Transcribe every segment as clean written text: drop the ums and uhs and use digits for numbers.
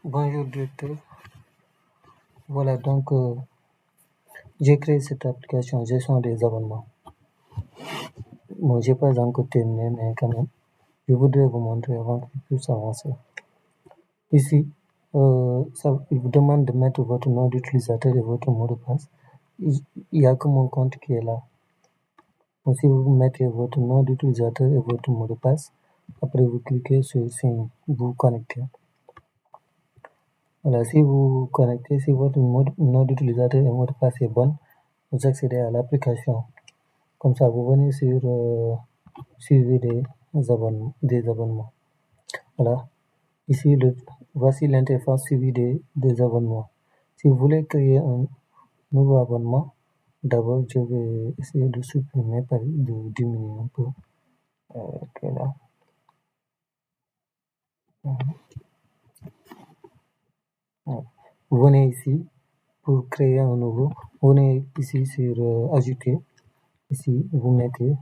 Bonjour directeur. Voilà donc j'ai créé cette application gestion des abonnements. Bon, j'ai pas encore terminé, mais quand même, je voudrais vous montrer avant que je puisse avancer. Ici, il vous demande de mettre votre nom d'utilisateur et votre mot de passe. Il n'y a que mon compte qui est là. Donc, si vous mettez votre nom d'utilisateur et votre mot de passe, après vous cliquez sur signe, vous connectez. Voilà, si vous connectez, si votre nom d'utilisateur et mot de passe est bon, vous accédez à l'application. Comme ça, vous venez sur suivi des abonnements. Voilà. Ici, voici l'interface suivi des abonnements. Si vous voulez créer un nouveau abonnement, d'abord, je vais essayer de supprimer, de diminuer un peu. Là. Vous venez ici pour créer un nouveau. Vous venez ici sur ajouter. Ici, vous mettez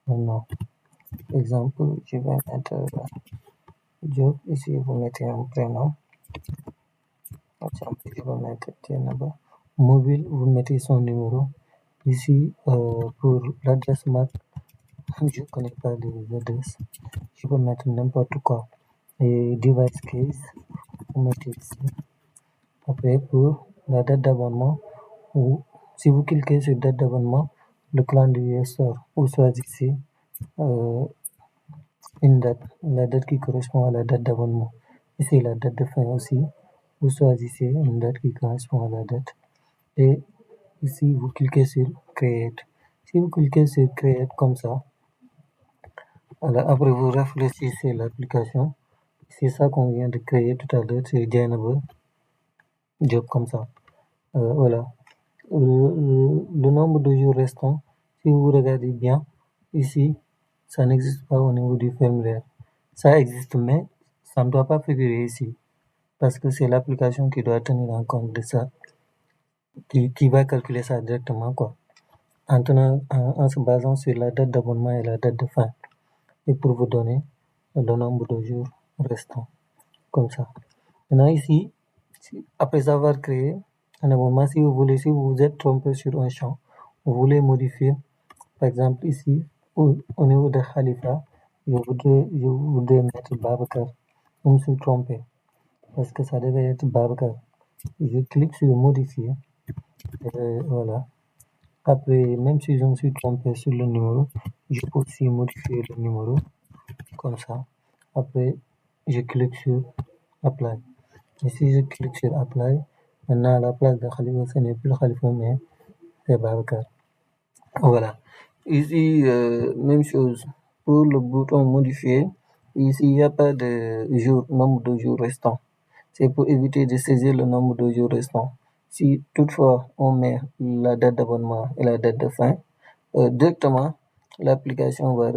un nom. Exemple, je vais mettre job. Ici, vous mettez un prénom. Exemple, je vais mettre Tienaba. Mobile, vous mettez son numéro. Ici, pour l'adresse MAC, je ne connais pas les adresses. Je peux mettre n'importe quoi. Et device case, vous mettez ici. Après, pour la date d'abonnement, ou si vous cliquez sur date d'abonnement, le calendrier sort. Vous choisissez une date, la date qui correspond à la date d'abonnement. Ici, la date de fin aussi. Vous choisissez une date qui correspond à la date. Et ici, vous cliquez sur Create. Si vous cliquez sur Create comme ça, voilà, après vous réfléchissez l'application. C'est ça qu'on vient de créer tout à l'heure, c'est Jainable Job comme ça. Voilà. Le nombre de jours restants, si vous regardez bien, ici, ça n'existe pas au niveau du formulaire. Ça existe, mais ça ne doit pas figurer ici. Parce que c'est l'application qui doit tenir en compte de ça, qui va calculer ça directement, quoi. En se basant sur la date d'abonnement et la date de fin. Et pour vous donner le nombre de jours restants. Comme ça. Maintenant ici, après avoir créé un abonnement, si vous vous êtes trompé sur un champ, vous voulez modifier, par exemple ici, au niveau de Khalifa, je voudrais mettre Babacar. Je me suis trompé, parce que ça devait être Babacar. Je clique sur modifier, et voilà. Après, même si je me suis trompé sur le numéro, je peux aussi modifier le numéro, comme ça. Après, je clique sur Apply. Ici, je clique sur Apply. Maintenant, à la place de Khalifa, ce n'est plus Khalifa, mais c'est Babacar. Voilà. Ici, même chose. Pour le bouton modifier, ici, il n'y a pas de nombre de jours restants. C'est pour éviter de saisir le nombre de jours restants. Si toutefois on met la date d'abonnement et la date de fin, directement, l'application va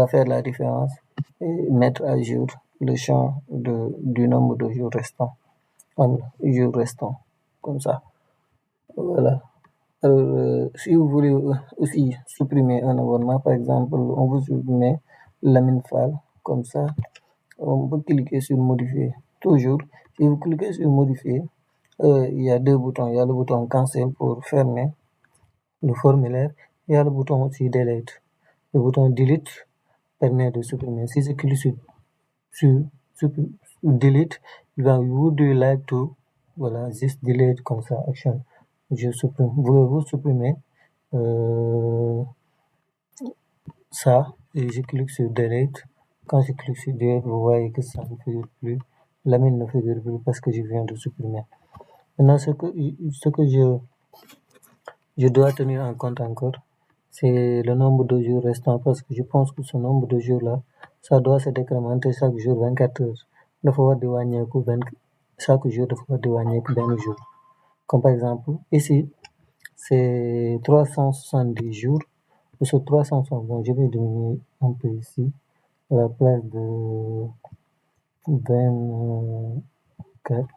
faire la différence et mettre à jour le champ du nombre de jours restants. Jours restants, comme ça. Voilà. Alors, si vous voulez aussi supprimer un abonnement, par exemple, on vous supprime Lamine Fall, comme ça, on peut cliquer sur modifier. Toujours, si vous cliquez sur modifier, il y a deux boutons. Il y a le bouton cancel pour fermer le formulaire. Il y a le bouton aussi delete. Le bouton delete permet de supprimer. Si je clique sur delete, il va would you like to, voilà, just delete comme ça, action. Je supprime. Voulez-vous supprimer ça? Et je clique sur delete. Quand je clique sur delete, vous voyez que ça ne figure plus. La mine ne figure plus parce que je viens de supprimer. Maintenant, ce que je dois tenir en compte encore, c'est le nombre de jours restants parce que je pense que ce nombre de jours-là, ça doit se décrémenter chaque jour 24 heures. Dafa war di wàññeeku chaque jour dafa war di wàññeeku benn jour. Comme par exemple, ici, c'est 370 jours. Pour ce 360, bon, je vais diminuer un peu ici, à la place de 24,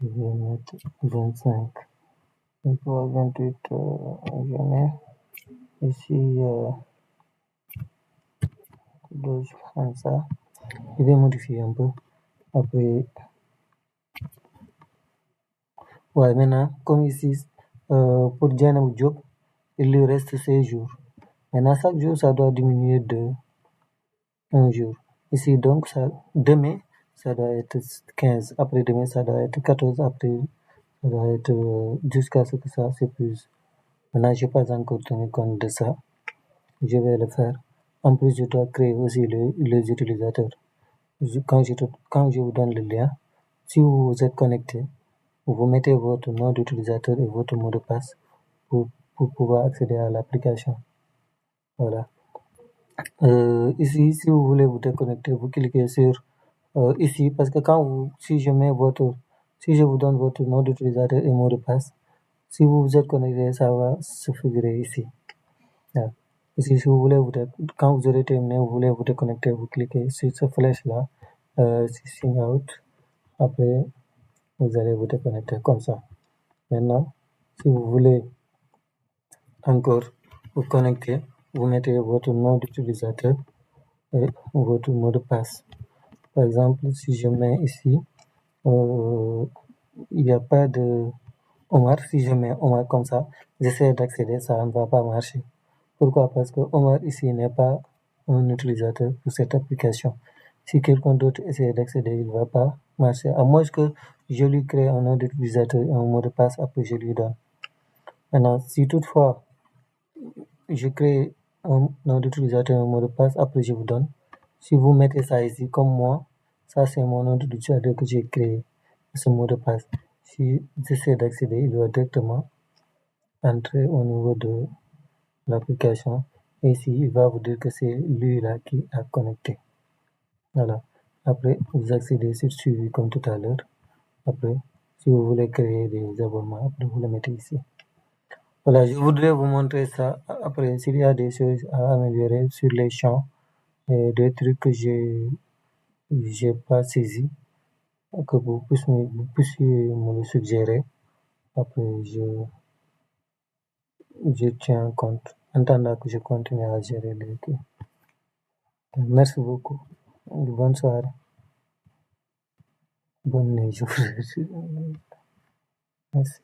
je vais mettre 25. Et pour 28, je mets ici 12, comme ça. Je vais modifier un peu. Après, Ouais, maintenant, comme ici, pour Diana Diop, il lui reste 16 jours. Maintenant, chaque jour, ça doit diminuer de un jour. Ici, donc, demain, ça doit être 15. Après-demain, ça doit être 14. Après, ça doit être jusqu'à ce que ça s'épuise. Maintenant, je n'ai pas encore tenu compte de ça. Je vais le faire. En plus, je dois créer aussi les utilisateurs. Quand je vous donne le lien, si vous vous êtes connecté, vous mettez votre nom d'utilisateur et votre mot de passe pour, pour pouvoir accéder à l'application. Voilà. Ici, si vous voulez vous déconnecter, vous cliquez sur ici parce que si je vous donne votre nom d'utilisateur et mot de passe, si vous vous êtes connecté, ça va se figurer ici. Voilà. Ici, si vous voulez quand vous aurez terminé, vous voulez vous déconnecter, vous cliquez sur ce flèche-là, sur Sign Out. Après, vous allez vous déconnecter comme ça. Maintenant, si vous voulez encore vous connecter, vous mettez votre nom d'utilisateur et votre mot de passe. Par exemple, si je mets ici, il n'y a pas de Omar. Si je mets Omar comme ça, j'essaie d'accéder, ça ne va pas marcher. Pourquoi? Parce que Omar ici n'est pas un utilisateur pour cette application. Si quelqu'un d'autre essaie d'accéder, il ne va pas marcher. À moins que je lui crée un nom d'utilisateur et un mot de passe, après je lui donne. Maintenant, si toutefois je crée un nom d'utilisateur et un mot de passe, après je vous donne. Si vous mettez ça ici, comme moi, ça c'est mon nom d'utilisateur que j'ai créé, ce mot de passe. Si j'essaie d'accéder, il va directement entrer au niveau de l'application. Et ici, il va vous dire que c'est lui-là qui a connecté. Voilà. Après, vous accédez sur suivi comme tout à l'heure. Après, si vous voulez créer des abonnements, après vous le mettez ici. Voilà, je voudrais vous montrer ça. Après, s'il y a des choses à améliorer sur les champs et des trucs que j'ai pas saisi, que vous puissiez me le suggérer. Après, je tiens compte. En attendant que je continue à gérer les trucs. Merci beaucoup. Bonne soirée. Bonne nuit, je vous remercie. Merci.